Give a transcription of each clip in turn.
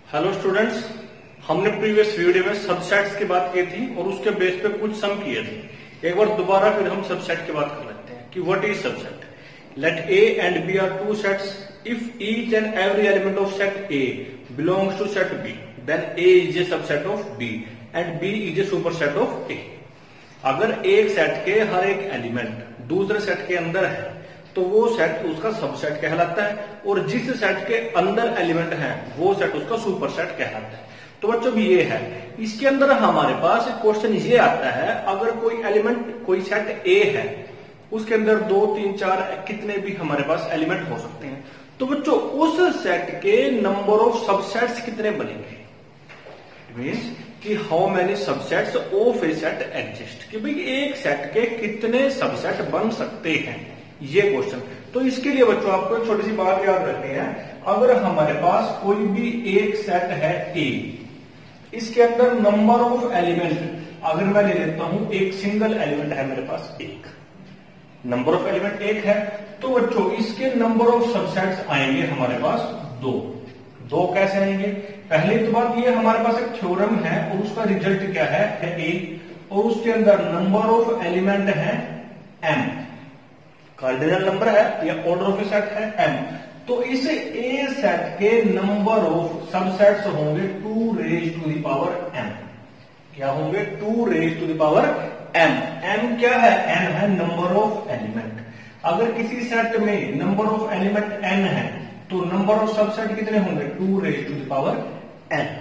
Hello students, हमने previous video में subsets की बात की थी और उसके बेस पे कुछ सम किए थे। एक बार दोबारा फिर हम सबसेट की बात कर लेते हैं कि what is subset. Let A and B are two sets. If each and every element of set A belongs to set B, then A is a subset of B and B is a superset of A. अगर एक set के हर एक element दूसरे set के अंदर है तो वो सेट उसका सबसेट कहलाता है, और जिस सेट के अंदर एलिमेंट है वो सेट उसका सुपरसेट कहलाता है। तो बच्चों ये है, इसके अंदर हमारे पास क्वेश्चन ये आता है, अगर कोई एलिमेंट कोई सेट ए है उसके अंदर 2, 3, 4 कितने भी हमारे पास एलिमेंट हो सकते हैं, तो बच्चों उस सेट के नंबर ऑफ सबसेट्स कितने बनेंगे। मीन्स कि how many subsets of A set exist, कि भाई एक सेट के कितने सबसेट बन सकते हैं, ये क्वेश्चन। तो इसके लिए बच्चों आपको एक छोटी सी बात याद रखनी है। अगर हमारे पास कोई भी एक सेट है ए, इसके अंदर नंबर ऑफ एलिमेंट अगर मैं ले लेता हूं, एक सिंगल एलिमेंट है मेरे पास एक, नंबर ऑफ एलिमेंट एक है, तो बच्चों इसके नंबर ऑफ सबसेट्स आएंगे हमारे पास दो कैसे आएंगे। पहली तो बात ये, हमारे पास एक थ्योरम है और उसका रिजल्ट क्या है ए, और उसके अंदर नंबर ऑफ एलिमेंट है एम, कार्डिनल नंबर है या ऑर्डर ऑफ सेट है एम। तो इस ए सेट के नंबर ऑफ सबसेट्स होंगे 2 raise to the power M. क्या होंगे? 2 raise to the power M. M क्या है? एन है नंबर ऑफ एलिमेंट। अगर किसी सेट में नंबर ऑफ एलिमेंट एन है तो नंबर ऑफ सबसेट कितने होंगे? 2 raise to the power N.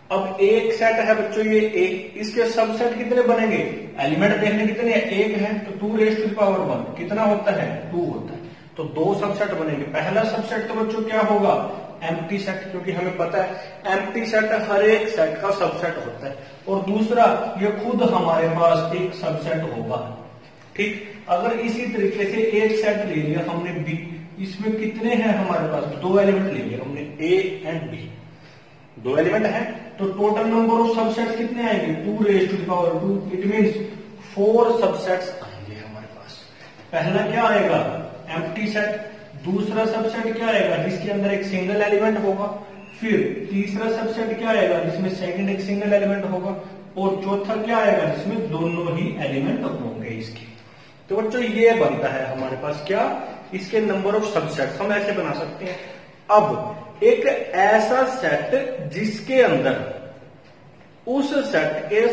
अब एक सेट है बच्चों ये ए, इसके सबसेट कितने बनेंगे? एलिमेंट देखने कितने हैं? एक है, तो 2 रेज टू द पावर 1 कितना होता है? 2 होता है। तो 2 सबसेट बनेंगे। पहला सबसेट तो बच्चों क्या होगा? एम्प्टी सेट, क्योंकि हमें पता है एम्प्टी सेट हर एक सेट का सबसेट होता है। और दूसरा, ये खुद हमारे पास एक सबसेट होगा। ठीक, अगर इसी तरीके से एक सेट ले लिया हमने बी, इसमें कितने हैं हमारे पास? 2 एलिमेंट ले लिया हमने ए एंड बी, 2 एलिमेंट है, तो टोटल नंबर ऑफ सबसेट्स कितने आएंगे? 2 raise to the power 2। It means 4 subsets आएंगे हमारे पास। पहला क्या आएगा? Empty set. दूसरा सबसेट क्या आएगा? जिसके अंदर एक सिंगल एलिमेंट होगा। फिर तीसरा सबसेट क्या आएगा? जिसमें सेकंड एक सिंगल एलिमेंट होगा। और चौथा क्या आएगा? जिसमें दोनों ही एलिमेंट होंगे इसके। तो बच्चों ये बनता है हमारे पास क्या? इसके नंबर ऑफ सबसेट्स हम ऐसे बना सकते हैं। अब एक ऐसा सेट जिसके अंदर उस सेट के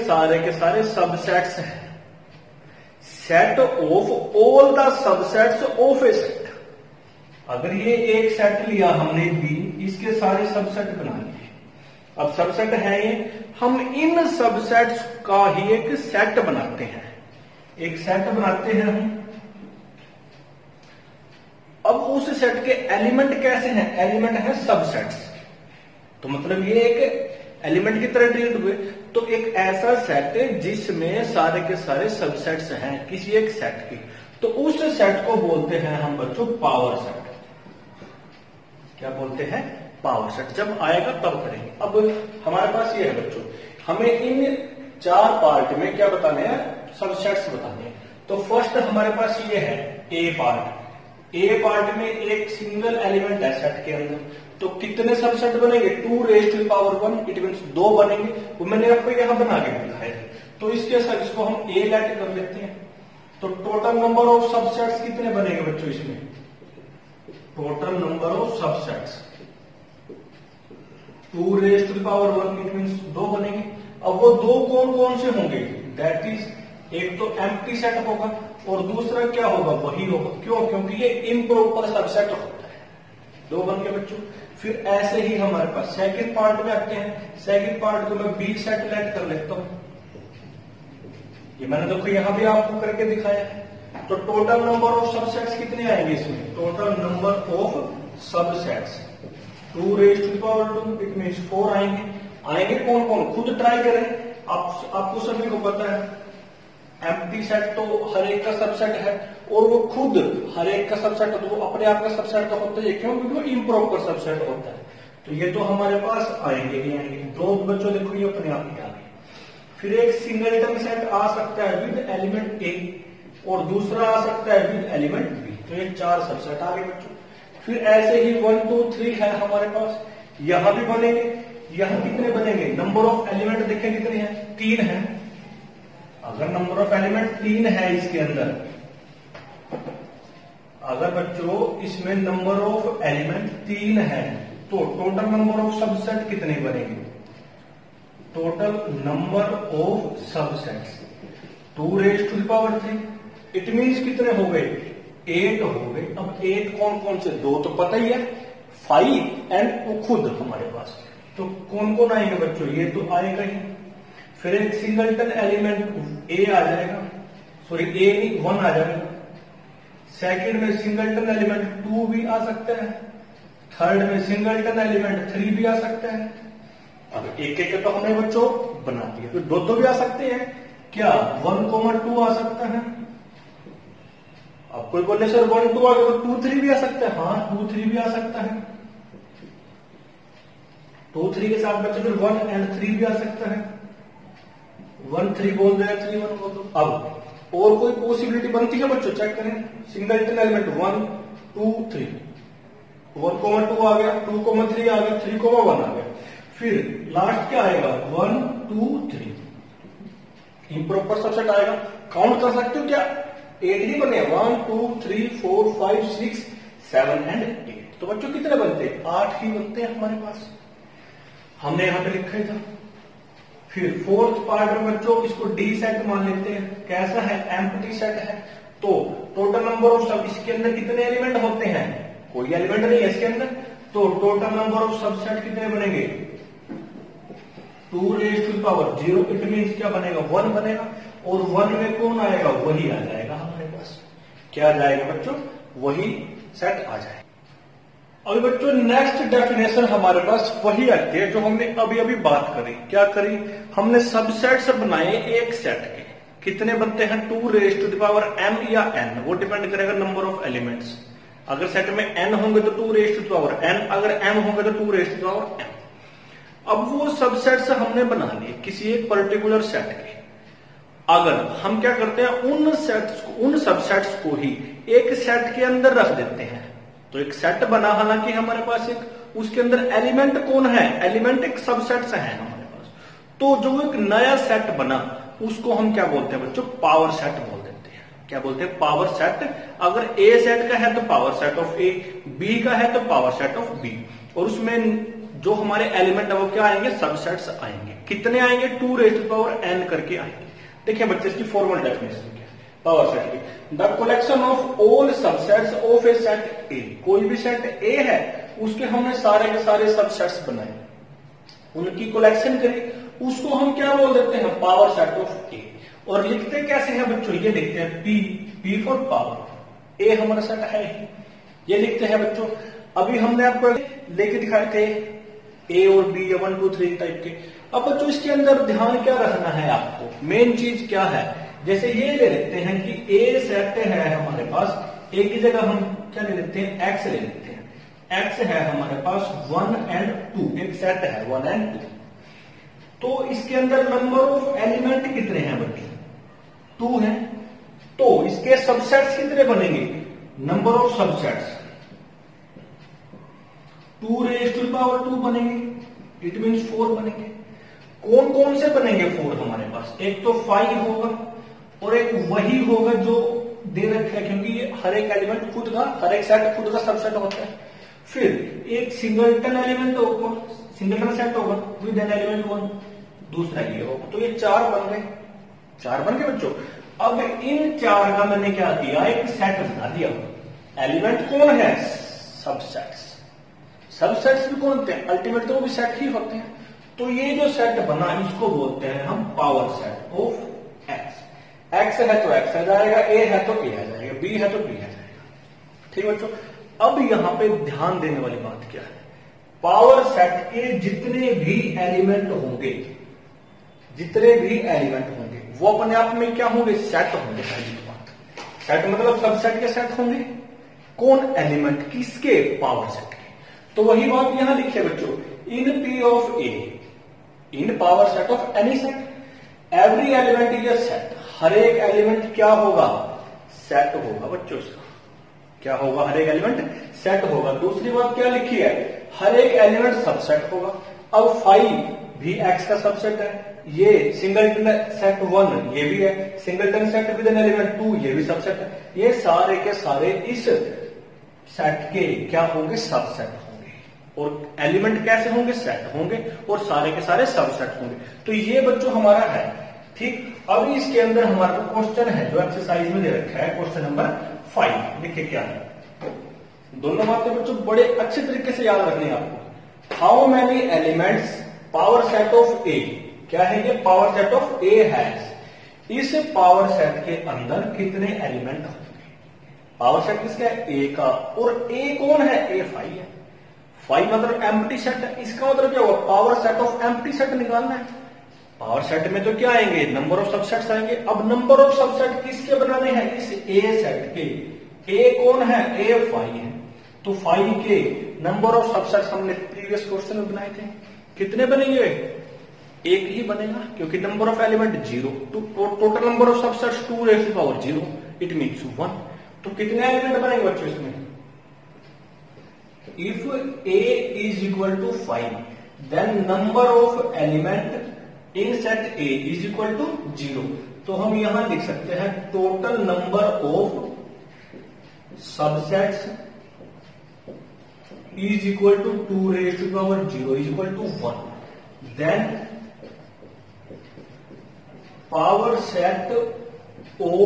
सारे सबसेट्स हैं, set of all the subsets of A set. अगर ये एक सेट लिया हमने बी, इसके सारे सबसेट बना लिए। अब सबसेट है ये, हम इन सबसेट्स का ही एक सेट बनाते हैं, एक सेट बनाते हैं हम। अब उस सेट के एलिमेंट कैसे हैं? एलिमेंट है सबसेट्स, तो मतलब ये एक एलिमेंट की तरह ट्रीट हुए। तो एक ऐसा सेट जिसमें सारे के सारे सबसेट्स हैं किसी एक सेट के, तो उस सेट को बोलते हैं हम बच्चों पावर सेट। क्या बोलते हैं? Power set. जब आएगा तब करेंगे। अब हमारे पास ये है बच्चों, हमें इन 4 पार्ट में क्या बताने हैं? सबसेट्स बताने हैं। तो फर्स्ट हमारे पास ये है ए पार्ट। ए पार्ट में एक सिंगल एलिमेंट है सेट के अंदर, तो कितने सबसेट बनेंगे? 2 raise to the power 1। It means 2 बनेंगे। वो मैंने आपको यहां बना के दिखाया है। तो इसके साथ इसको हम ए लेट कर लेते हैं। तो टोटल नंबर ऑफ सबसेट्स कितने बनेंगे बच्चों इसमें? Total number of subsets 2 raise to the power 1। It means 2 बनेंगे। अब वो 2 कौन कौन से होंगे? दैट इज, एक तो एम्प्टी सेट होगा और दूसरा क्या होगा? वही होगा। क्यों? क्योंकि ये इम्प्रॉपर सबसेट होता है। 2 बन के बच्चों। फिर ऐसे ही हमारे पास सेकंड पार्ट में आते हैं। सेकंड पार्ट को मैं बी सेट लेट कर लेता हूं। ये मैंने देखो यहां भी आपको करके दिखाया है। तो टोटल नंबर ऑफ सबसेट्स कितने आएंगे इसमें? Total number of subsets 2 raise to the power 2। It means 4 आएंगे कौन कौन? खुद ट्राई करें। आपको सभी को पता है एम्प्टी सेट तो हर एक का सबसेट है, और वो खुद हर एक का सबसेट, तो वो अपने आप का सबसेट तो होता है। क्यों? क्योंकि वो इम्प्रॉपर सबसेट होता है। तो ये तो हमारे पास आएंगे ही आएंगे। 2 बच्चों देखो ये अपने आप ही आ गए। फिर एक सिंगलटन सेट आ सकता है विद एलिमेंट ए, और दूसरा आ सकता है विद एलिमेंट बी। तो ये 4 सबसेट आ गए बच्चों। फिर ऐसे ही 1, 2, 3 है हमारे पास। यहां भी बनेंगे। यहां कितने बनेंगे? नंबर ऑफ एलिमेंट देखें कितने हैं? 3 है। अगर नंबर ऑफ एलिमेंट 3 है इसके अंदर, अगर बच्चों इसमें नंबर ऑफ एलिमेंट 3 है, तो टोटल नंबर ऑफ सबसेट कितने बनेंगे? Total number of subsets 2 raise to the power 3। It means कितने हो गए? 8 हो गए। अब 8 कौन कौन से? 2 तो पता ही है, 5 एंड खुद हमारे पास। तो कौन कौन आएंगे बच्चों? ये तो आएगा ही। फिर एक सिंगलटन एलिमेंट ए आ जाएगा, सॉरी ए नहीं 1 आ जाएगा। सेकंड में सिंगलटन एलिमेंट 2 भी आ सकता है। थर्ड में सिंगलटन एलिमेंट 3 भी आ सकता है। अब एक एक तो हमने बच्चों बना दिया। फिर दो भी आ सकते हैं क्या? 1,2 आ सकता है। अब कोई बोले सर 1 2 आ गया तो 2 3 भी आ सकता है। हाँ 2 3 भी आ सकता है। 2 3 के साथ बच्चे फिर 1 एंड 3 भी आ सकता है। 1 3 बोल दो या 3 1 बोल दो। अब और कोई पॉसिबिलिटी बनती है बच्चों? चेक करें। सिंगलटन एलिमेंट 1 2 3, 1,2 आ गया, 2,3 आ गया, 3,1 आ गया। फिर लास्ट क्या आएगा? 1 2 3 इम्प्रॉपर सबसेट आएगा। काउंट कर सकते हो क्या? 8 ही बने। 1 2 3 4 5 6 7 एंड 8। तो बच्चों कितने बनते हैं? 8 ही बनते हैं हमारे पास। हमने यहां पे लिखा ही था। फिर फोर्थ पार्ट में बच्चों इसको डी सेट मान लेते हैं। कैसा है? एम्प्टी सेट है। तो टोटल नंबर ऑफ सब, इसके अंदर कितने एलिमेंट होते हैं? कोई एलिमेंट नहीं है इसके अंदर। तो टोटल नंबर ऑफ सबसेट कितने बनेंगे? 2 raise to the power 0। It means क्या बनेगा? 1 बनेगा। और 1 में कौन आएगा? वही आ जाएगा हमारे पास। क्या आ जाएगा बच्चों? वही सेट आ जाएगा। अभी बच्चों नेक्स्ट डेफिनेशन हमारे पास वही आती है जो हमने अभी अभी बात करी। क्या करी? हमने सबसेट्स बनाए एक सेट के। कितने बनते हैं? 2 raise to the power m या n, वो डिपेंड करेगा नंबर ऑफ एलिमेंट्स। अगर सेट में n होंगे तो 2 raise to the power n, अगर m होंगे तो 2 raise to the power m। अब वो सबसेट्स हमने बना लिए किसी एक पर्टिकुलर सेट के। अगर हम क्या करते हैं, उन सबसेट्स को ही एक सेट के अंदर रख देते हैं। तो एक सेट बना, हालांकि हमारे पास एक उसके अंदर एलिमेंट कौन है? एलिमेंट एक सबसेट्स है हमारे पास। तो जो एक नया सेट बना उसको हम क्या बोलते हैं बच्चों? पावर सेट बोल देते हैं। क्या बोलते हैं? Power set. अगर ए सेट का है तो power set of A, B का है तो पावर सेट ऑफ बी, और उसमें जो हमारे एलिमेंट है वो क्या आएंगे? सबसेट्स आएंगे। कितने आएंगे? 2 raise to the power n करके आएंगे। देखिए बच्चे इसकी फॉर्मल डेफिनेशन क्या है पावर सेट की? The collection of all subsets of A set ए। कोई भी सेट ए है उसके हमने सारे के सारे सबसेट्स बनाए, उनकी कलेक्शन करी, उसको हम क्या बोल देते हैं? पावर सेट ऑफ ए। और लिखते कैसे हैं बच्चों? ये लिखते हैं पी फॉर पावर। ए हमारा सेट है, ये लिखते हैं बच्चों। अभी हमने आपको लेके दिखाए थे ए और बी या 1 2 3 टाइप के। अब बच्चों इसके अंदर ध्यान क्या रखना है आपको? मेन चीज क्या है? जैसे ये ले लेते हैं कि ए सेट है हमारे पास, ए की जगह हम क्या ले लेते हैं? एक्स ले लेते हैं। एक्स है हमारे पास 1 एंड 2, एक सेट है 1 एंड 2। तो इसके अंदर नंबर ऑफ एलिमेंट कितने हैं बच्चों? 2 है। तो इसके सबसेट्स कितने बनेंगे? Number of subsets 2 raise to the power 2 बनेंगे। इट मीन्स 4 बनेंगे। कौन कौन से बनेंगे 4 हमारे पास? एक तो 5 होगा और एक वही होगा जो दे रखा है, क्योंकि ये हर एक एलिमेंट खुद का, हर एक सेट खुद का सबसेट होता है। फिर एक सिंगलटन एलिमेंट होगा, सिंगलटन सेट होगा विद एन एलिमेंट 1, दूसरा ये होगा। तो ये 4 बन गए। 4 बन गए बच्चों। अब इन 4 का मैंने क्या किया? एक सेट बना दिया। एलिमेंट कौन है? सबसेट्स। सबसेट्स भी कौन होते हैं? अल्टीमेट तो वो भी सेट ही होते हैं। तो ये जो सेट बना इसको बोलते हैं हम power set of x. X है तो एक्स आ जाएगा, ए है तो ए आ जाएगा, बी है तो बी आ जाएगा। ठीक है बच्चों। अब यहां पे ध्यान देने वाली बात क्या है? पावर सेट के जितने भी एलिमेंट होंगे, जितने भी एलिमेंट होंगे वो अपने आप में क्या होंगे? सेट होंगे। पहली बात, सेट मतलब सबसेट के सेट होंगे। कौन एलिमेंट? किसके? पावर सेट के। तो वही बात यहां लिखिए बच्चों, in P of A, in power set of any set, every element is a set. हर एक एलिमेंट क्या होगा? सेट होगा बच्चों। इसका क्या होगा? हर एक एलिमेंट सेट होगा। दूसरी बात क्या लिखी है? हर एक एलिमेंट सबसेट होगा। अब 5 भी x का सबसेट है, ये सिंगलटन सेट 1 ये भी है, singleton set with an element 2 ये भी सबसेट है। ये सारे के सारे इस सेट के क्या होंगे, सबसेट होंगे। और एलिमेंट कैसे होंगे, सेट होंगे, और सारे के सारे सबसेट होंगे। तो ये बच्चों हमारा है, ठीक। अब इसके अंदर हमारा क्वेश्चन है जो एक्सरसाइज में दे रखा है, क्वेश्चन नंबर 5। देखिए क्या है, दोनों बातें बच्चों बड़े अच्छे तरीके से याद रखनी है आपको। How many elements power set of A, क्या है ये, power set of A has. इस पावर सेट के अंदर कितने एलिमेंट होंगे। पावर सेट किसका है, ए का, और ए कौन है, ए 5 है। 5 मतलब एम्प्टी सेट है। इसका मतलब क्या हुआ, power set of empty set निकालना है। पावर सेट में तो क्या आएंगे, नंबर ऑफ सबसेट्स आएंगे। अब नंबर ऑफ सबसेट किसके बनाने हैं, इस ए सेट के। ए कौन है, ए 5 है। तो 5 के नंबर ऑफ सबसेट्स हमने प्रीवियस क्वेश्चन में बनाए थे, कितने बनेंगे, एक ही बनेगा, क्योंकि नंबर ऑफ एलिमेंट 0। तो total number of subsets 2 raised to power 0, it means 1। तो कितने एलिमेंट बनेंगे बच्चों इसमें, if a is equal to 5 then number of element in set A is equal to 0। तो हम यहां लिख सकते हैं total number of subsets is equal to 2 raised to power 0 is equal to 1। then power set of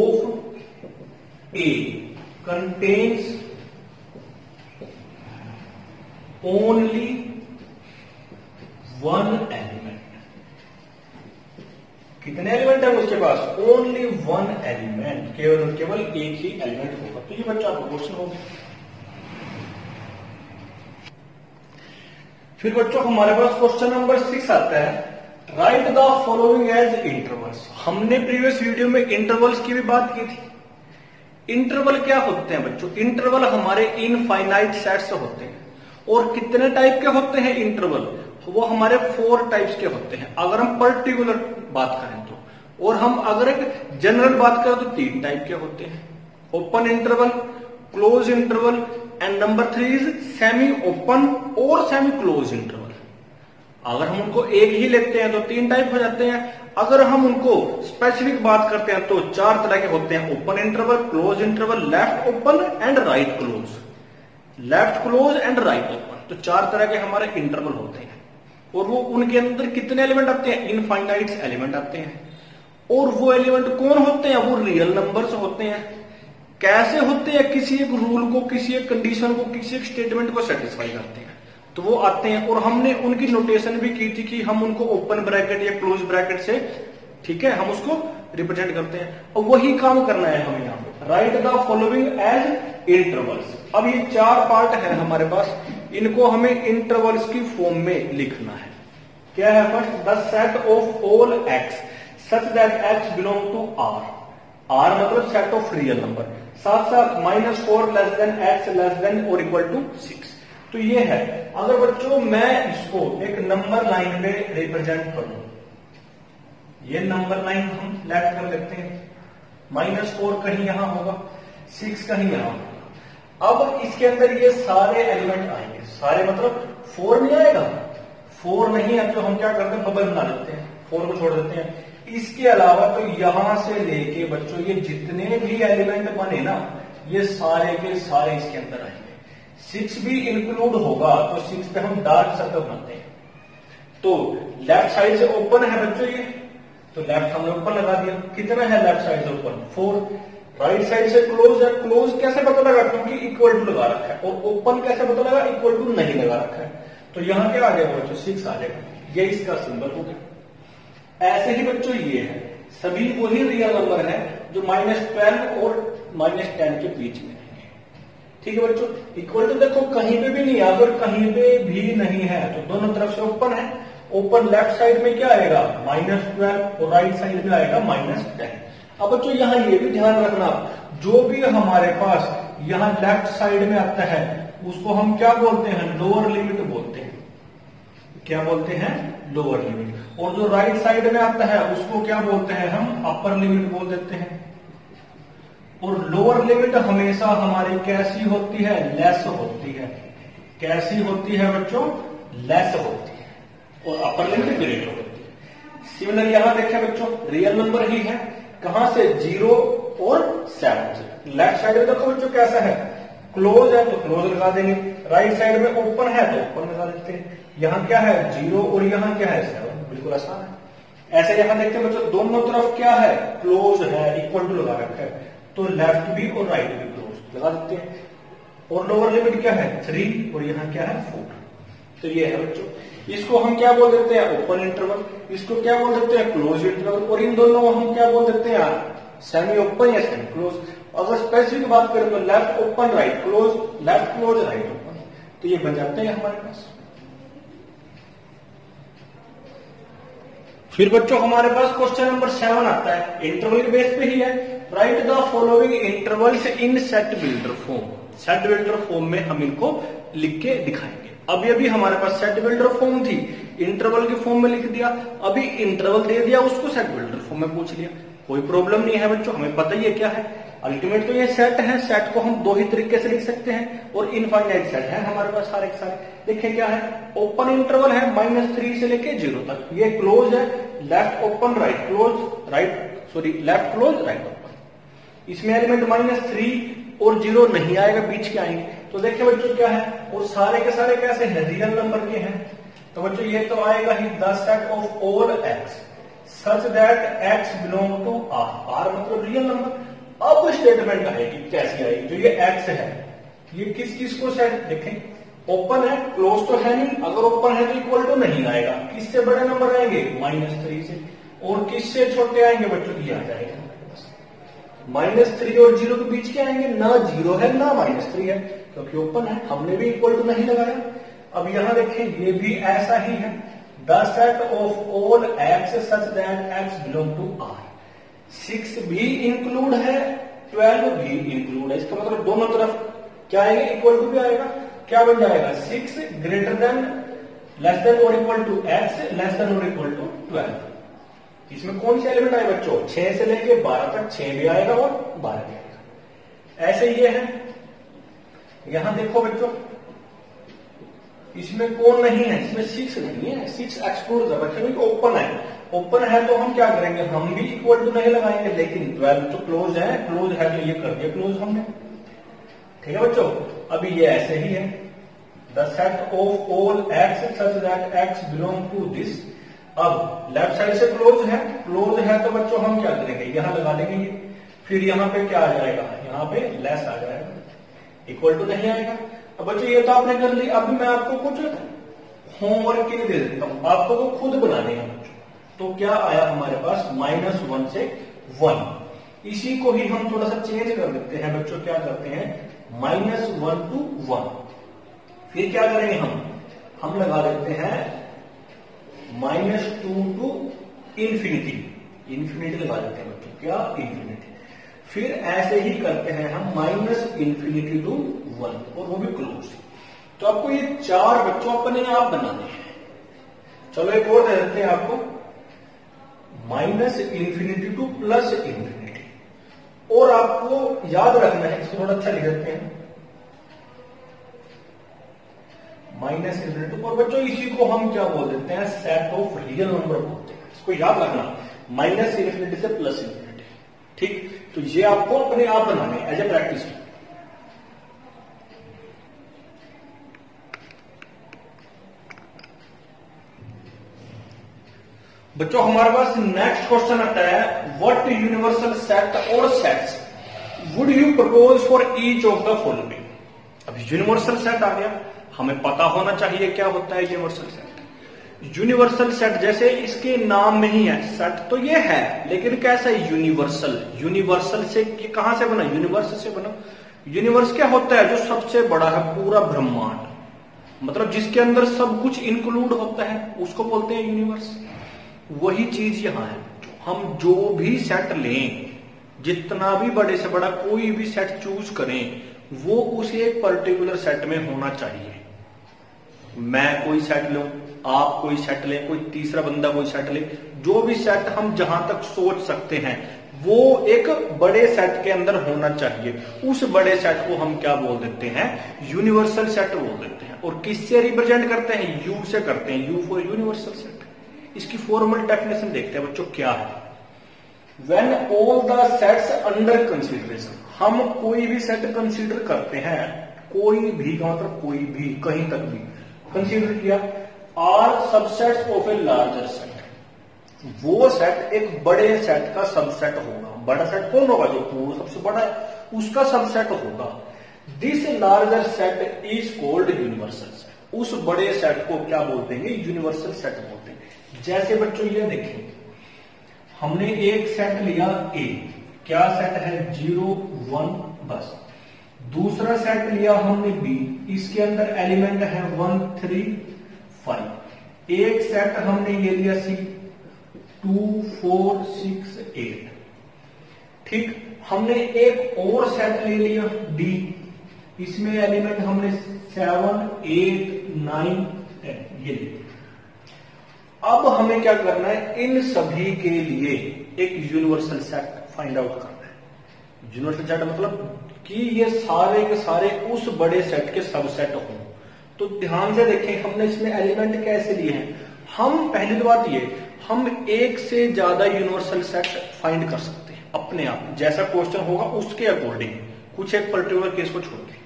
A contains only one element। कितने element है उसके पास, only 1 element, केवल केवल एक ही एलिमेंट होगा। तो ये बच्चा आपका क्वेश्चन होगा। फिर बच्चों हमारे पास क्वेश्चन नंबर 6 आता है, right the following as intervals. हमने प्रीवियस वीडियो में इंटरवल्स की भी बात की थी। इंटरवल क्या होते हैं बच्चों, इंटरवल हमारे इनफाइनाइट सेट्स होते हैं। और कितने टाइप के होते हैं इंटरवल, वो हमारे 4 टाइप्स के होते हैं अगर हम पर्टिकुलर बात करें तो। और हम अगर एक जनरल बात करें तो 3 टाइप के होते हैं, open interval, close interval and number 3 is semi open और सेमी क्लोज इंटरवल। अगर हम उनको एक ही लेते हैं तो 3 टाइप हो जाते हैं। अगर हम उनको स्पेसिफिक बात करते हैं तो 4 तरह के होते हैं, open interval, close interval, left open and right close. Left close and right open, तो 4 तरह के हमारे इंटरवल होते हैं। और वो उनके अंदर कितने एलिमेंट आते हैं, इनफाइनाइट एलिमेंट आते हैं। और वो एलिमेंट कौन होते हैं, वो रियल नंबर्स होते हैं। कैसे होते हैं, किसी एक रूल को, किसी एक कंडीशन को, किसी एक स्टेटमेंट को सेटिस्फाई करते हैं तो वो आते हैं। और हमने उनकी नोटेशन भी की थी कि हम उनको ओपन ब्रैकेट या क्लोज ब्रैकेट से, ठीक है, हम उसको रिप्रेजेंट करते हैं। और वही काम करना है हमें यहाँ पे, right the following as intervals. अब ये 4 पार्ट है हमारे पास, इनको हमें इंटरवल्स की फॉर्म में लिखना है। क्या है, first the set of all x such that x belong to R. R मतलब सेट ऑफ रियल नंबर, साथ साथ -4 less than x less than और इक्वल टू 6। तो ये है। अगर बच्चों मैं इसको एक नंबर लाइन में रिप्रेजेंट करूं, ये नंबर लाइन हम लेफ्ट कर लेते हैं, -4 कहीं यहां होगा, 6 कहीं यहां होगा। अब इसके अंदर ये सारे एलिमेंट आएंगे, सारे मतलब 4 नहीं आएगा, 4 नहीं है तो हम क्या करते हैं, बबल बना देते हैं, 4 को छोड़ देते हैं। इसके अलावा तो यहां से लेके बच्चों ये जितने भी एलिमेंट बने ना, ये सारे के सारे इसके अंदर आएंगे। 6 भी इंक्लूड होगा, तो 6 पे हम डार्क सर्कल बनाते हैं। तो लेफ्ट साइड से ओपन है बच्चों ये, तो लेफ्ट हमने ओपन लगा दिया। कितना है लेफ्ट साइड से ओपन, 4। राइट साइड से क्लोज है, क्लोज कैसे पता लगा, क्योंकि इक्वल टू लगा रखा है। और ओपन कैसे पता लगा, इक्वल टू नहीं लगा रखा है। तो यहां क्या आ जाएगा बच्चों, 6 आ जाएगा। ये इसका सिंबल हो गया। ऐसे ही बच्चों ये है, सभी वही रियल नंबर है जो -12 और -10 के बीच में है। ठीक है बच्चों, इक्वल टू देखो कहीं पे भी नहीं है, अगर कहीं पे भी नहीं है तो दोनों तरफ से ओपन है। ओपन लेफ्ट साइड में क्या आएगा, -12 और राइट साइड में आएगा -10। अब बच्चों यहां ये भी ध्यान रखना, जो भी हमारे पास यहां लेफ्ट साइड में आता है उसको हम क्या बोलते हैं, लोअर लिमिट बोलते हैं। क्या बोलते हैं, लोअर लिमिट। और जो राइट साइड में आता है उसको क्या बोलते हैं, हम अपर लिमिट बोल देते हैं। और लोअर लिमिट हमेशा हमारी कैसी होती है, लेस होती है। कैसी होती है बच्चों? लेस होती है, और अपर लिमिट ग्रेटर होती है। सिमिलर यहां देखें बच्चों, रियल नंबर ही है, कहां से? 0 और 7 से। लेफ्ट साइड में देखो बच्चों कैसा है, क्लोज है तो क्लोज लगा देंगे, राइट साइड में ओपन है तो ओपन लगा देते हैं। यहाँ क्या है? 0 और यहाँ क्या है? 7। बिल्कुल आसान है। ऐसे यहां देखते हैं बच्चों, दोनों तरफ क्या है? क्लोज है, इक्वल टू लगा रखा है, तो लेफ्ट भी और राइट भी क्लोज लगा देते हैं। और लोअर लिमिट क्या है? 3 और यहाँ क्या है? 4। तो ये है बच्चों, इसको हम क्या बोल देते हैं? Open interval. इसको क्या बोल देते हैं? Close interval. और इन दोनों हम क्या बोल देते हैं? सेमी ओपन या सेमी क्लोज। अगर स्पेसिफिक बात करें तो left open right close, left close right open, तो ये बन जाते हैं हमारे पास। फिर बच्चों हमारे पास क्वेश्चन नंबर 7 आता है, इंटरवल के बेस पे ही है। Right the following intervals in set builder form. Set builder form में हम इनको लिख के दिखाएंगे। अभी हमारे पास सेट बिल्डर फॉर्म थी, इंटरवल के फॉर्म में लिख दिया, अभी इंटरवल दे दिया, उसको सेट बिल्डर फॉर्म में पूछ लिया, कोई प्रॉब्लम नहीं है बच्चों, हमें पता ही है क्या है। अल्टीमेट तो ये सेट है, सेट को हम दो ही तरीके से लिख सकते हैं, और इनफाइनाइट सेट है हमारे पास सारे के सारे। देखिए क्या है, ओपन इंटरवल है -3 से लेके 0 तक, ये क्लोज है, left open right close, left close right open. इसमें एलिमेंट -3 और 0 नहीं आएगा, बीच के आएंगे। तो देखिए बच्चों क्या है, और सारे के सारे कैसे हैं? रियल नंबर के हैं। तो बच्चों ये तो आएगा ही the set of all x such that x belong to R. R मतलब रियल नंबर। अब स्टेटमेंट आएगी, कैसी आएगी? जो ये एक्स है, ये किस किस को सेट? देखें ओपन है, क्लोज तो है नहीं, अगर ओपन है तो इक्वल टू नहीं आएगा, किससे बड़े नंबर आएंगे? -3 से। और किससे छोटे आएंगे बच्चों? ये आ जाएगा -3 और 0 के बीच के आएंगे, ना 0 है ना -3 है, क्योंकि ओपन है, हमने भी इक्वल टू नहीं लगाया। अब यहां देखें, ये भी ऐसा ही है, the set of all x such that x belong to R. 6 भी इंक्लूड है, 12 भी इंक्लूड है, इसका मतलब दोनों तरफ क्या आएगा? इक्वल टू भी आएगा। क्या बन जाएगा? 6 ग्रेटर देन लेस देन और equal to x less than और इक्वल टू 12। इसमें कौन सी एलिमेंट आए बच्चों? 6 से लेके 12 तक 6 भी आएगा और 12 भी आएगा। ऐसे ये है। यहां देखो बच्चों, इसमें कौन नहीं है? इसमें 6 नहीं है, 6 एक्सक्लूड है बच्चों, ओपन है। ओपन है तो हम क्या करेंगे? हम भी इक्वल टू नहीं लगाएंगे, लेकिन 12 तो क्लोज है तो ये कर दिया क्लोज हमने। ठीक है बच्चों, अभी ये ऐसे ही है, the set of all x such that x belong to this. अब लेफ्ट साइड से क्लोज है तो बच्चों हम क्या करेंगे? यहां लगा देंगे ये, फिर यहां पे क्या आ जाएगा? यहां पे लेस आ जाएगा, इक्वल टू नहीं आएगा। अब बच्चों ये तो आपने कर ली, अभी मैं आपको कुछ होमवर्क के लिए दे देता हूं, आपको तो खुद बनाने हैं बच्चों। तो क्या आया हमारे पास? -1 से 1। इसी को ही हम थोड़ा सा चेंज कर देते हैं बच्चों, क्या करते हैं? -1 to 1। फिर क्या करेंगे हम लगा देते हैं -2 to इंफिनिटी। इंफिनिटी लगा देते हैं बच्चों, क्या? इंफिनिटी। फिर ऐसे ही करते हैं हम -∞ to 1, और वो भी क्लोज। तो आपको ये 4 बच्चों अपने आप बनाने हैं। चलो एक और दे देते हैं आपको, -∞ to +∞। और आपको याद रखना है, इसको थोड़ा अच्छा लिख देते हैं, -∞। और बच्चों इसी को हम क्या बोल देते हैं? सेट ऑफ रियल नंबर बोलते हैं। इसको याद रखना, -∞ से +∞। ठीक, तो ये आपको अपने आप बनाने एज ए प्रैक्टिस। बच्चों हमारे पास नेक्स्ट क्वेश्चन आता है, what universal set or sets would you propose for each of the following. अब यूनिवर्सल सेट आ गया, हमें पता होना चाहिए क्या होता है यूनिवर्सल सेट। यूनिवर्सल सेट जैसे इसके नाम में ही है, सेट तो ये है, लेकिन कैसा है? यूनिवर्सल। यूनिवर्सल से कहां से बना? यूनिवर्स से बना। यूनिवर्स क्या होता है? जो सबसे बड़ा है, पूरा ब्रह्मांड, मतलब जिसके अंदर सब कुछ इंक्लूड होता है, उसको बोलते हैं यूनिवर्स। वही चीज यहां है। हम जो भी सेट लें, जितना भी बड़े से बड़ा कोई भी सेट चूज करें, वो उस एक पर्टिकुलर सेट में होना चाहिए। मैं कोई सेट लूं, आप कोई सेट लें, कोई तीसरा बंदा कोई सेट ले, जो भी सेट हम जहां तक सोच सकते हैं वो एक बड़े सेट के अंदर होना चाहिए। उस बड़े सेट को हम क्या बोल देते हैं, यूनिवर्सल सेट बोल देते हैं। और किससे रिप्रेजेंट करते हैं, यू से करते हैं, यू फॉर यूनिवर्सल सेट। इसकी फॉर्मल डेफिनेशन देखते हैं बच्चों क्या है। When all the sets under consideration, हम कोई भी सेट कंसीडर करते हैं, कोई भी का मतलब कोई भी, कहीं तक भी कंसीडर किया, are subsets of a larger set, वो सेट एक बड़े सेट का सबसेट होगा। बड़ा सेट कौन होगा, जो पूर्ण सबसे बड़ा है उसका सबसेट होगा। This larger set is called universal set. उस बड़े सेट को क्या बोलते हैं, यूनिवर्सल सेट बोलते हैं। जैसे बच्चों ये देखें, हमने एक सेट लिया ए, क्या सेट है, 0 1 बस। दूसरा सेट लिया हमने बी, इसके अंदर एलिमेंट है 1 3 5। एक सेट हमने ये लिया सी, 2 4 6 8। ठीक, हमने एक और सेट ले लिया डी, इसमें एलिमेंट हमने 7 8 9 10 ये ले। अब हमें क्या करना है, इन सभी के लिए एक यूनिवर्सल सेट फाइंड आउट करना है। यूनिवर्सल सेट मतलब कि ये सारे के सारे उस बड़े सेट के सबसेट हों। तो ध्यान से देखें, हमने इसमें एलिमेंट कैसे लिए हैं। हम पहली तो बात ये, हम एक से ज्यादा यूनिवर्सल सेट फाइंड कर सकते हैं अपने आप, जैसा क्वेश्चन होगा उसके अकॉर्डिंग, कुछ एक पर्टिकुलर केस को छोड़ के।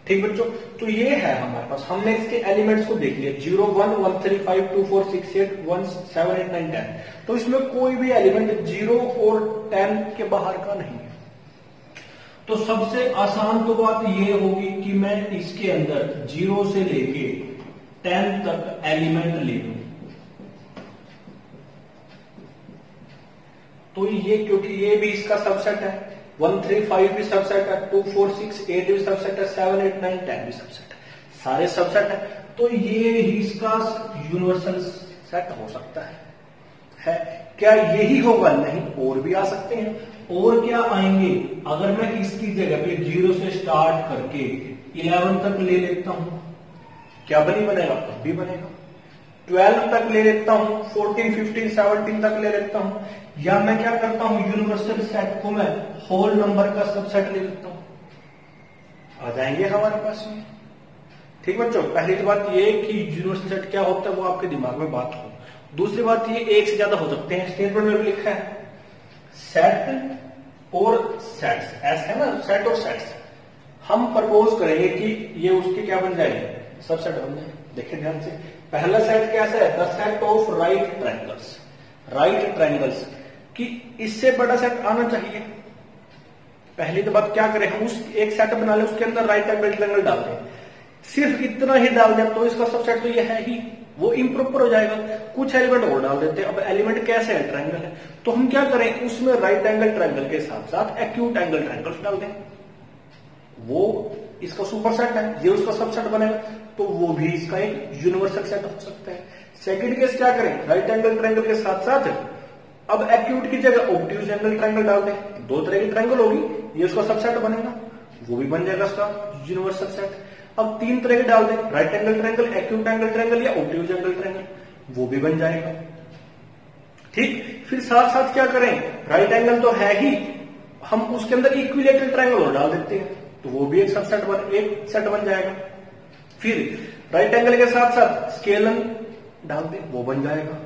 ठीक बच्चों, तो ये है हमारे पास, हमने इसके एलिमेंट्स को देख लिया, 0 1 1 3 5 2 4 6 8 1 7 8 9 10। तो इसमें कोई भी एलिमेंट 0 और 10 के बाहर का नहीं है। तो सबसे आसान तो बात ये होगी कि मैं इसके अंदर 0 से लेके 10 तक एलिमेंट ले लूं। तो ये, क्योंकि ये भी इसका सबसेट है, 1 3 5 भी सबसेट है, 2 4 6 8 भी सबसेट है, 7 8 9 10 भी सबसेट है, सारे सबसेट है। तो ये ही इसका यूनिवर्सल सेट हो सकता है। क्या यही होगा, नहीं, और भी आ सकते हैं। और क्या आएंगे, अगर मैं इसकी जगह पे 0 से स्टार्ट करके 11 तक ले लेता हूं, क्या बनेगा, तब भी बनेगा। 12 तक ले लेता हूं, 14 15 17 तक ले लेता हूं, या मैं क्या करता हूं, यूनिवर्सल सेट को मैं होल नंबर का सबसेट ले लेता हूं, आ जाएंगे हमारे पास में। ठीक बच्चों, पहली तो बात ये कि यूनिवर्सल सेट क्या होता है वो आपके दिमाग में बात हो। दूसरी बात ये, एक से ज्यादा हो सकते हैं, स्टेटमेंट में भी लिखा है सेट और सेट्स, ऐसा है ना, सेट और सेट्स। हम प्रपोज करेंगे कि ये उसके क्या बन जाए, सबसेट बन जाए। देखिए ध्यान से, पहला सेट कैसा है, the set of right triangles, right triangles, कि इससे बड़ा सेट आना चाहिए। पहली तो बात क्या करें, हम उस एक सेट बना ले, उसके अंदर राइट एंगल ट्रायंगल डाल दें, सिर्फ इतना ही डाल दें तो इसका सबसेट तो ये है ही, वो इम्प्रॉपर हो जाएगा। कुछ एलिमेंट और डाल देते हैं। अब एलिमेंट कैसे है, ट्रायंगल है, तो हम क्या करें, उसमें राइट एंगल ट्रायंगल के साथ साथ एक्यूट एंगल ट्रायंगल्स डाल दें, वो इसका सुपर सेट है, ये उसका सबसेट बनेगा, तो वो भी इसका एक यूनिवर्सल सेट हो सकता है। सेकंड केस क्या करें, राइट एंगल ट्रायंगल के साथ साथ अब एक्यूट की जगह ऑब्ट्यूज एंगल ट्रायंगल डाल दें, दो तरह की ट्रायंगल होगी, ये उसका सबसेट बनेगा, वो भी बन जाएगा उसका यूनिवर्सल सेट। अब तीन तरह के डाल दें, right angle triangle, acute angle triangle या ऑब्ट्यूज एंगल ट्रायंगल, वो भी बन जाएगा। ठीक, फिर साथ साथ क्या करें, राइट एंगल तो है ही, हम उसके अंदर इक्विलेटरल ट्रायंगल और डाल देते हैं, तो वो भी एक सबसेट एक सेट बन जाएगा। फिर राइट एंगल के साथ साथ स्केलन डाल दें, वो बन जाएगा।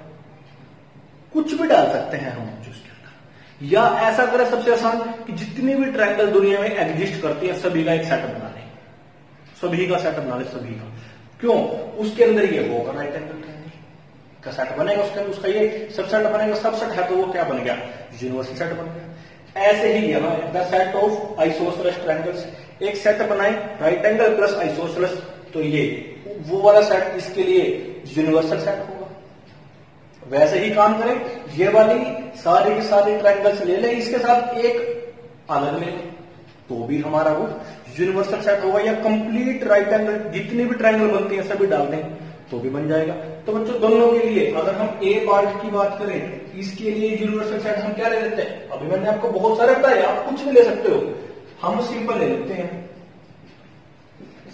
कुछ भी डाल सकते हैं हम उसके अंदर, या ऐसा करें सबसे आसान कि जितनी भी ट्रायंगल दुनिया में एग्जिस्ट करती है सभी का एक सेट बना लें, सभी का सेट बना ले, सभी का। क्यों, उसके अंदर ये होगा राइट एंगल ट्रायंगल का सेट बनेगा, उसके अंदर उसका ये सबसेट बनेगा। सबसेट है तो वो क्या बन गया, यूनिवर्सल सेट बन गया। ऐसे ही यहाँ the set of isosceles triangles, एक सेट बनाए राइट एंगल प्लस आइसोसेलेस, तो ये वो वाला सेट इसके लिए यूनिवर्सल सेट होगा। वैसे ही काम करें, ये वाली सारी की सारी ट्रायंगल्स ले लें, इसके साथ एक अलग ले लें, तो भी हमारा वो यूनिवर्सल सेट होगा। या कंप्लीट राइट एंगल जितनी भी ट्रायंगल बनती है सभी डाल दें तो भी बन जाएगा। तो बच्चों दोनों के लिए अगर हम ए पार्ट की बात करें, इसके लिए यूनिवर्सल सेट हम क्या ले लेते हैं, अभी मैंने आपको बहुत सारे बताया, आप कुछ भी ले सकते हो, हम सिंपल ले लेते हैं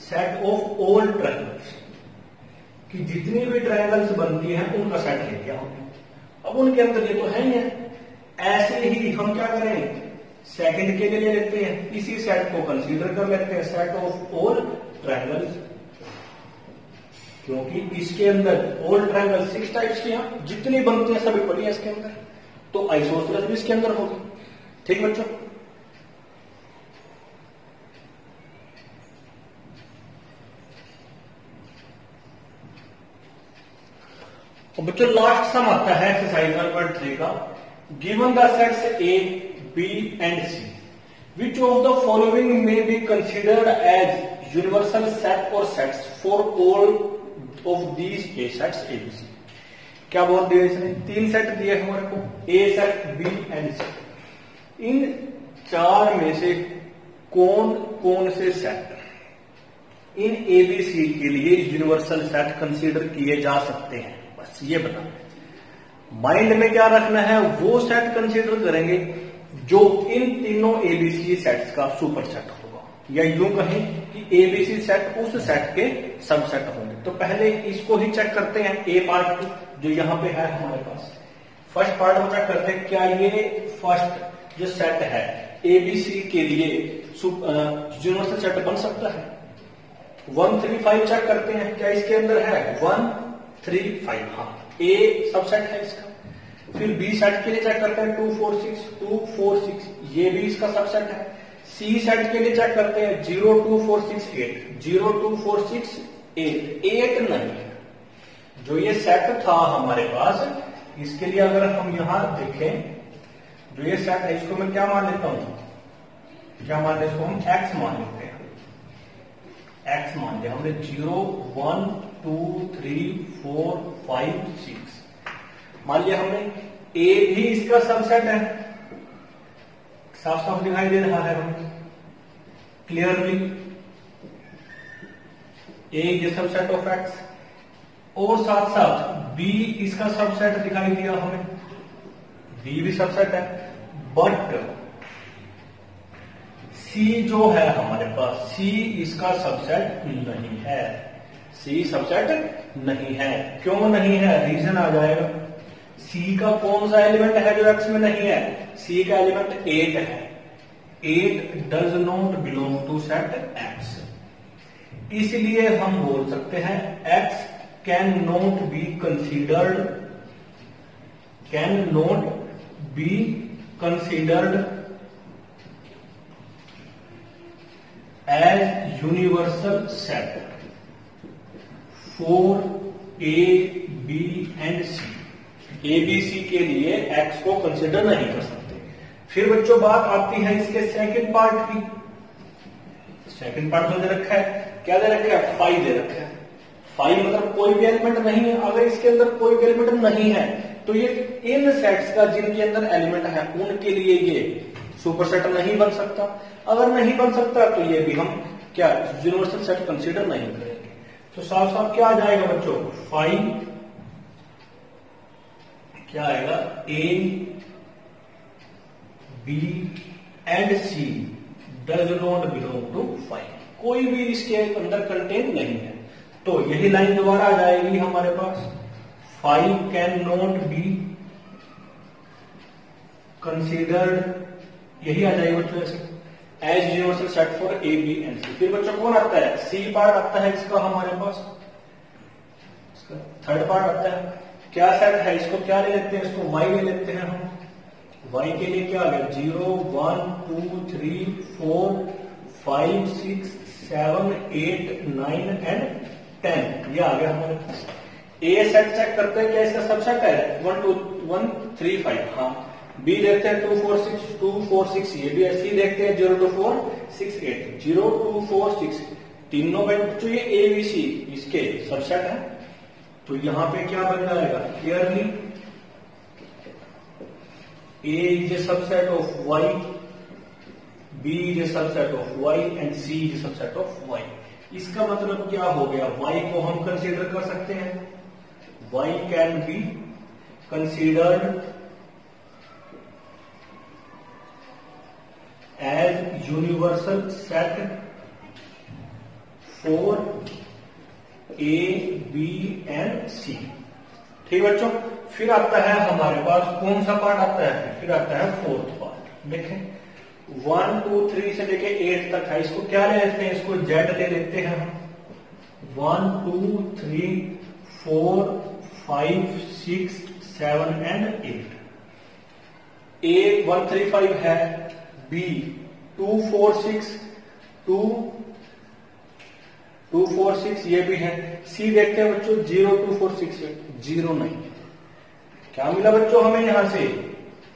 सेट ऑफ ऑल ट्रायंगल्स, कि जितनी भी ट्रायंगल्स बनती हैं उनका सेट ले लिया हमने। अब उनके अंदर ये तो है ही है, ऐसे ही हम क्या करें, सेकंड के लिए ले लेते हैं, इसी सेट को कंसीडर कर लेते हैं सेट ऑफ ऑल ट्रायंगल्स, क्योंकि इसके अंदर ऑल ट्रायंगल 6 टाइप्स के हैं, जितनी बनते हैं सभी पड़ी है इसके अंदर, तो आइसोसेलेस भी इसके अंदर होगी। ठीक बच्चों, और बच्चों लास्ट सम आता है एक्सरसाइज 1.3 का। Given the sets A B and C, which of the following may be considered as universal set or sets for all of these a sets A B C. क्या बोल दिया इसने, 3 सेट दिए हमारे को, A set B and C. इन 4 में से कौन कौन से सेट इन एबीसी के लिए यूनिवर्सल सेट कंसीडर किए जा सकते हैं, बस ये बताना। माइंड में क्या रखना है, वो सेट कंसीडर करेंगे जो इन तीनों एबीसी सेट्स का सुपर सेट होगा, या यूं कहें कि एबीसी सेट उस सेट के सबसेट होंगे। तो पहले इसको ही चेक करते हैं, ए पार्ट को जो यहां पे है हमारे पास। फर्स्ट पार्ट में चेक करते हैं क्या ये फर्स्ट जो सेट है एबीसी के लिए यूनिवर्सल सेट बन सकता है। 1 3 5 चेक करते हैं क्या इसके अंदर है 1 3 5, हाँ ए सबसेट है इसका। फिर बी सेट के लिए चेक करते हैं 2 4 6 2 4 6, ये भी इसका सबसेट है। सी सेट के लिए चेक करते हैं 0 2 4 6 8 0 2 4 6 8 नहीं है। जो ये सेट था हमारे पास, इसके लिए अगर हम यहां देखें, जो ये सेट है इसको मैं क्या मान लेता हूं, क्या मान लेते इसको हम एक्स मान लेते हैं, एक्स मान लिया हमने। 0 1 2 3 4 5 6 मान लिया हमने। ए भी इसका सबसेट है, साफ साफ दिखाई दे रहा है हमें clearly, A is subset of x. और साथ साथ बी इसका सबसेट दिखाई दिया हमें, बी भी सबसेट है। बट सी जो है हमारे पास, सी इसका सबसेट नहीं है, सी सबसेट नहीं है। क्यों नहीं है, रीजन आ जाएगा। सी का कौन सा एलिमेंट है जो एक्स में नहीं है, सी का एलिमेंट 8 है। 8 does not belong to set x, इसलिए हम बोल सकते हैं x can not be considered, can not be considered as universal set for A B and C. A B C के लिए एक्स को कंसीडर नहीं कर सकते। फिर बच्चों बात आती है इसके सेकंड पार्ट की। सेकंड पार्ट में दे रखा है, क्या दे रखा है, 5 दे रखा है। 5 मतलब कोई भी एलिमेंट नहीं है। अगर इसके अंदर कोई भी एलिमेंट नहीं है तो ये इन सेट्स का जिनके अंदर एलिमेंट है उनके लिए ये सुपर सेट नहीं बन सकता। अगर नहीं बन सकता तो ये भी हम क्या यूनिवर्सल सेट कंसीडर नहीं करेंगे। तो साफ साफ क्या आ जाएगा बच्चों, 5 क्या आएगा, A B and C does not belong to 5, कोई भी इसके अंदर कंटेंट नहीं है। तो यही लाइन दोबारा आ जाएगी हमारे पास, 5 कैन नॉट बी कंसीडर्ड, यही आ जाएगी बच्चों ऐसे, as universal set for A B and C. फिर बच्चों कौन आता है, सी पार्ट आता है इसका हमारे पास, इसका थर्ड पार्ट आता है। क्या सेट है, इसको क्या ले लेते हैं, इसको वाई ले लेते हैं हम। वाई के लिए क्या आ गया, 0 1 2 3 4 5 6 7 8 9 एंड 10, ये आ गया हमारे पास। ए सेट चेक करते हैं क्या इसका सबसेट है 1 2 1 3 5, हाँ। बी देखते हैं 2 4 6 2 4 6, ये भी ऐसे ही देखते हैं 0 2 4 6 8 0 2 4 6, तीनों बच्चों ये ए बी सी इसके सबसेट है। तो यहां पे क्या बन जाएगा, clearly A is a subset of Y, B is a subset of Y and C is a subset of Y. इसका मतलब क्या हो गया, y को हम कंसीडर कर सकते हैं, y can be considered as universal set for A B and C. ठीक बच्चों, फिर आता है हमारे पास कौन सा पार्ट आता है, फिर आता है फोर्थ पार्ट। देखें 1 2 3 से लेके 8 तक है, इसको क्या ले लेते हैं, इसको जेड ले लेते हैं हम। 1 2 3 4 5 6 7 एंड 8। A 1 3 5 है, B 2 4 6 2 2 4 6 ये भी है। सी देखते हैं बच्चों 0 2 4 6 0 नहीं। क्या मिला बच्चों हमें यहां से,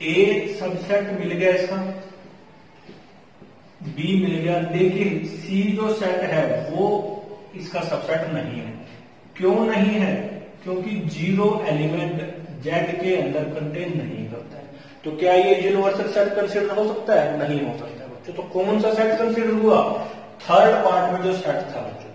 ए सबसेट मिल गया इसका, बी मिल गया, लेकिन सी जो सेट है वो इसका सबसेट नहीं है। क्यों नहीं है, क्योंकि 0 एलिमेंट जेड के अंदर कंटेन नहीं करता है। तो क्या ये यूनिवर्सल सेट कंसीडर हो सकता है, नहीं हो सकता है बच्चों। तो कौन सा सेट कंसीडर हुआ, थर्ड पार्ट में जो सेट था बच्चों,